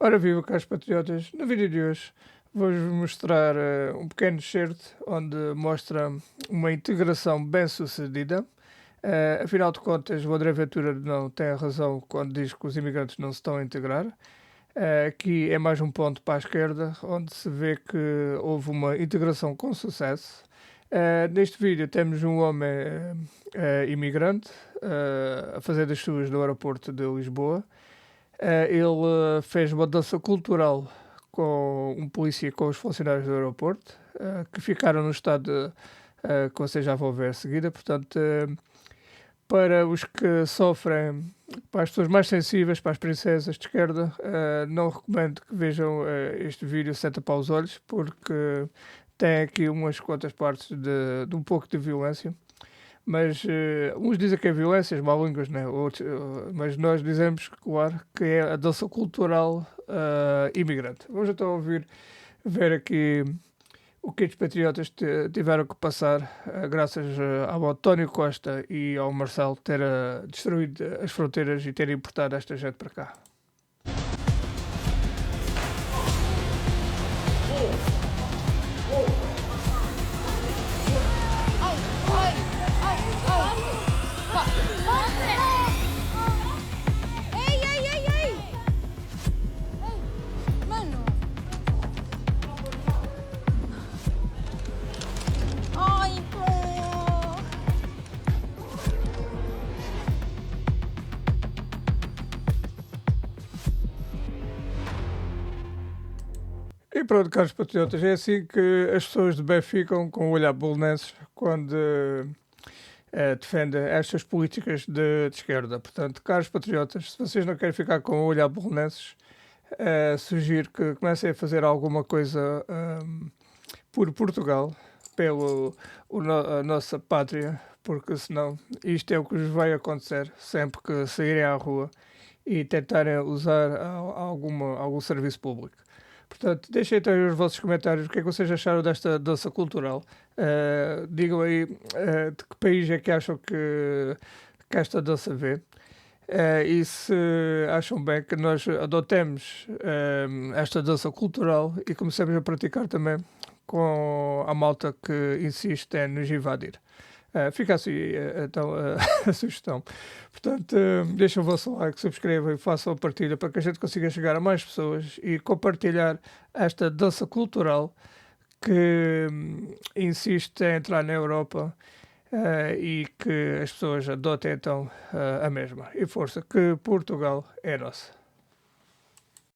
Ora viva, caros patriotas, no vídeo de hoje vou-vos mostrar um pequeno excerto onde mostra uma integração bem sucedida. Afinal de contas, o André Ventura não tem razão quando diz que os imigrantes não se estão a integrar. Aqui é mais um ponto para a esquerda, onde se vê que houve uma integração com sucesso. Neste vídeo temos um homem imigrante a fazer das suas no aeroporto de Lisboa. Ele fez uma dança cultural com um polícia e com os funcionários do aeroporto, que ficaram no estado que vocês já vão ver a seguida. Portanto, para os que sofrem, para as pessoas mais sensíveis, para as princesas de esquerda, não recomendo que vejam este vídeo sem tapar os olhos, porque tem aqui umas quantas partes de um pouco de violência. Mas uns dizem que é violência, as má línguas, né? Outros, mas nós dizemos, claro, que é a dança cultural imigrante. Vamos então ver aqui o que os patriotas tiveram que passar, graças ao António Costa e ao Marcelo ter destruído as fronteiras e ter importado esta gente para cá. E pronto, caros patriotas, é assim que as pessoas de bem ficam com o olhar bolonenses quando defendem estas políticas de esquerda. Portanto, caros patriotas, se vocês não querem ficar com o olhar bolonenses, sugiro que comecem a fazer alguma coisa por Portugal, a nossa pátria, porque senão isto é o que vos vai acontecer sempre que saírem à rua e tentarem usar algum serviço público. Portanto, deixem então aí os vossos comentários, o que é que vocês acharam desta dança cultural. Digam aí de que país é que acham que esta dança vê. E se acham bem que nós adotemos esta dança cultural e comecemos a praticar também com a malta que insiste em nos invadir. Fica assim então a sugestão. Portanto, deixem o vosso like, subscrevam e façam a partilha para que a gente consiga chegar a mais pessoas e compartilhar esta dança cultural que insiste em entrar na Europa e que as pessoas adotem então a mesma. E força, que Portugal é nossa.